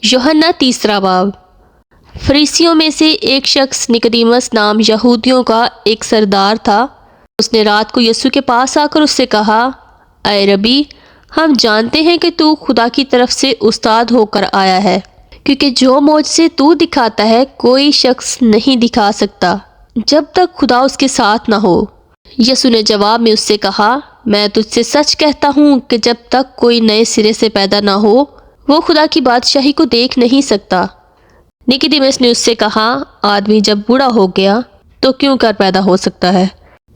यूहन्ना 3 बाब। फरीसियों में से एक शख्स निकोदेमस नाम यहूदियों का एक सरदार था। उसने रात को यीशु के पास आकर उससे कहा, ऐ रबी, हम जानते हैं कि तू खुदा की तरफ से उस्ताद होकर आया है, क्योंकि जो मोजज़े तू दिखाता है कोई शख्स नहीं दिखा सकता जब तक खुदा उसके साथ ना हो। यीशु ने जवाब में उससे कहा, मैं तुझसे सच कहता हूँ कि जब तक कोई नए सिरे से पैदा ना हो वो खुदा की बादशाही को देख नहीं सकता। निकोदेमस ने उससे कहा, आदमी जब बूढ़ा हो गया तो क्यों कर पैदा हो सकता है?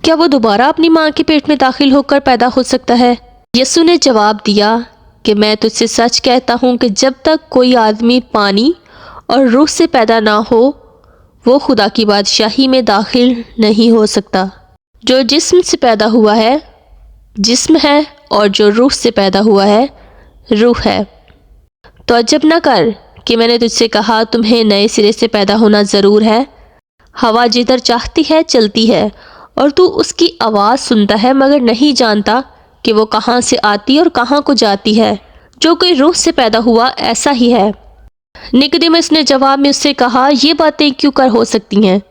क्या वो दोबारा अपनी माँ के पेट में दाखिल होकर पैदा हो सकता है? यीशु ने जवाब दिया कि मैं तुझसे सच कहता हूँ कि जब तक कोई आदमी पानी और रूह से पैदा ना हो वो खुदा की बादशाही में दाखिल नहीं हो सकता। जो जिस्म से पैदा हुआ है जिस्म है, और जो रूह से पैदा हुआ है रूह है। तो अजब न कर कि मैंने तुझसे कहा तुम्हें नए सिरे से पैदा होना ज़रूर है। हवा जिधर चाहती है चलती है और तू उसकी आवाज़ सुनता है मगर नहीं जानता कि वो कहाँ से आती और कहाँ को जाती है। जो कोई रूह से पैदा हुआ ऐसा ही है। निकोदेमस ने जवाब में उससे कहा, ये बातें क्यों कर हो सकती हैं?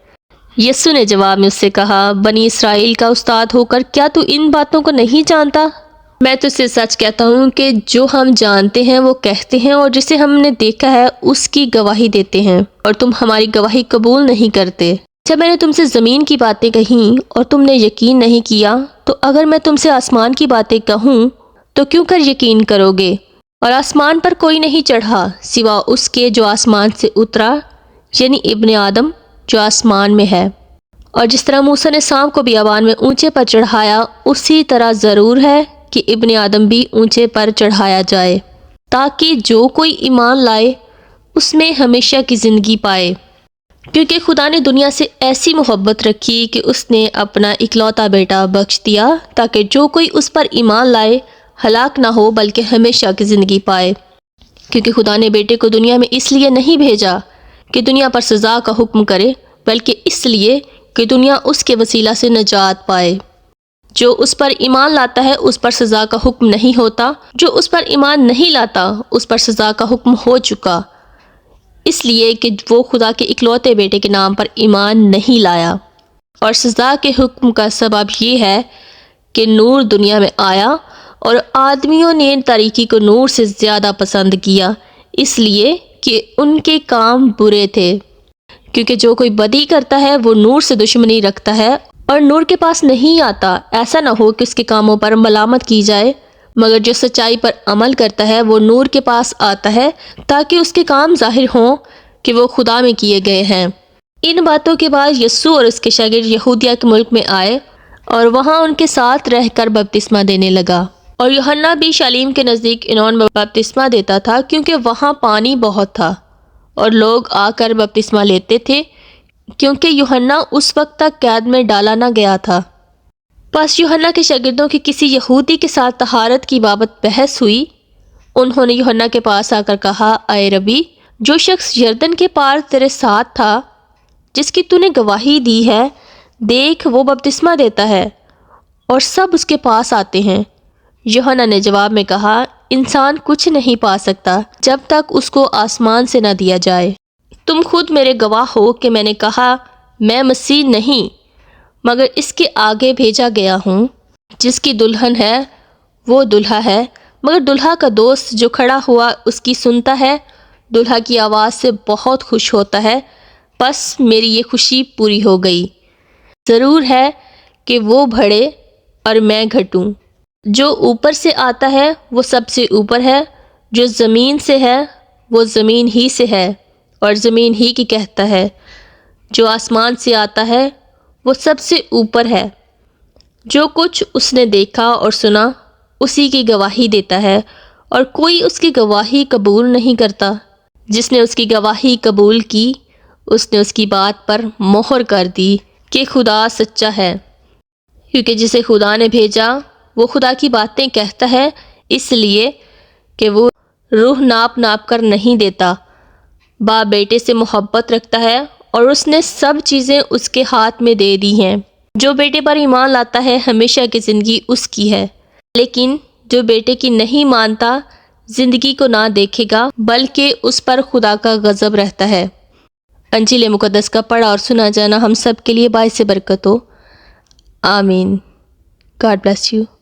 यीशु ने जवाब में उससे कहा, बनी इसराइल का उस्ताद होकर क्या तू इन बातों को नहीं जानता? मैं तुझसे सच कहता हूँ कि जो हम जानते हैं वो कहते हैं और जिसे हमने देखा है उसकी गवाही देते हैं, और तुम हमारी गवाही कबूल नहीं करते। जब मैंने तुमसे ज़मीन की बातें कहीं और तुमने यकीन नहीं किया, तो अगर मैं तुमसे आसमान की बातें कहूँ तो क्यों कर यकीन करोगे? और आसमान पर कोई नहीं चढ़ा सिवा उसके जो आसमान से उतरा, यानी इब्ने आदम जो आसमान में है। और जिस तरह मूसा ने सांप को बियाबान में ऊंचे पर चढ़ाया, उसी तरह ज़रूर है कि इब्ने आदम भी ऊंचे पर चढ़ाया जाए, ताकि जो कोई ईमान लाए उसमें हमेशा की ज़िंदगी पाए। क्योंकि खुदा ने दुनिया से ऐसी मोहब्बत रखी कि उसने अपना इकलौता बेटा बख्श दिया, ताकि जो कोई उस पर ईमान लाए हलाक ना हो बल्कि हमेशा की ज़िंदगी पाए। क्योंकि खुदा ने बेटे को दुनिया में इसलिए नहीं भेजा कि दुनिया पर सज़ा का हुक्म करे, बल्कि इसलिए कि दुनिया उसके वसीला से नजात पाए। जो उस पर ईमान लाता है उस पर सज़ा का हुक्म नहीं होता, जो उस पर ईमान नहीं लाता उस पर सज़ा का हुक्म हो चुका, इसलिए कि वो खुदा के इकलौते बेटे के नाम पर ईमान नहीं लाया। और सज़ा के हुक्म का सबब ये है कि नूर दुनिया में आया और आदमियों ने तारीकी को नूर से ज़्यादा पसंद किया, इसलिए कि उनके काम बुरे थे। क्योंकि जो कोई बदी करता है वो नूर से दुश्मनी रखता है और नूर के पास नहीं आता, ऐसा ना हो कि उसके कामों पर मलामत की जाए। मगर जो सच्चाई पर अमल करता है वो नूर के पास आता है, ताकि उसके काम जाहिर हों कि वो खुदा में किए गए हैं। इन बातों के बाद यीशु और उसके शागिर्द यहूदिया के मुल्क में आए और वहाँ उनके साथ रहकर बपतिस्मा देने लगा। और यूहन्ना भी शालीम के नज़दीक इनोन में बपतिस्मा देता था, क्योंकि वहाँ पानी बहुत था और लोग आकर बपतिस्मा लेते थे, क्योंकि यूहन्ना उस वक्त तक कैद में डाला न गया था। बस यूहन्ना के शागिर्दों की किसी यहूदी के साथ तहारत की बाबत बहस हुई। उन्होंने यूहन्ना के पास आकर कहा, ऐ रबी, जो शख्स यरदन के पार तेरे साथ था, जिसकी तूने गवाही दी है, देख वो बपतिस्मा देता है और सब उसके पास आते हैं। यूहन्ना ने जवाब में कहा, इंसान कुछ नहीं पा सकता जब तक उसको आसमान से न दिया जाए। तुम खुद मेरे गवाह हो कि मैंने कहा मैं मसीह नहीं मगर इसके आगे भेजा गया हूँ। जिसकी दुल्हन है वो दुल्हा है, मगर दुल्हा का दोस्त जो खड़ा हुआ उसकी सुनता है, दुल्हा की आवाज़ से बहुत खुश होता है। बस मेरी ये खुशी पूरी हो गई। ज़रूर है कि वो बढ़े और मैं घटूँ। जो ऊपर से आता है वो सबसे ऊपर है, जो ज़मीन से है वो ज़मीन ही से है और ज़मीन ही की कहता है। जो आसमान से आता है वो सबसे ऊपर है। जो कुछ उसने देखा और सुना उसी की गवाही देता है, और कोई उसकी गवाही कबूल नहीं करता। जिसने उसकी गवाही कबूल की उसने उसकी बात पर मोहर कर दी कि खुदा सच्चा है। क्योंकि जिसे खुदा ने भेजा वो खुदा की बातें कहता है, इसलिए कि वो रूह नाप नाप कर नहीं देता। बाप बेटे से मोहब्बत रखता है और उसने सब चीज़ें उसके हाथ में दे दी हैं। जो बेटे पर ईमान लाता है हमेशा की ज़िंदगी उसकी है, लेकिन जो बेटे की नहीं मानता زندگی کو نہ دیکھے گا بلکہ اس پر خدا کا غضب رہتا ہے۔ انجیل مقدس کا پڑھا اور سنا جانا ہم سب کے لیے باعث برکت ہو۔ آمین۔ God bless you.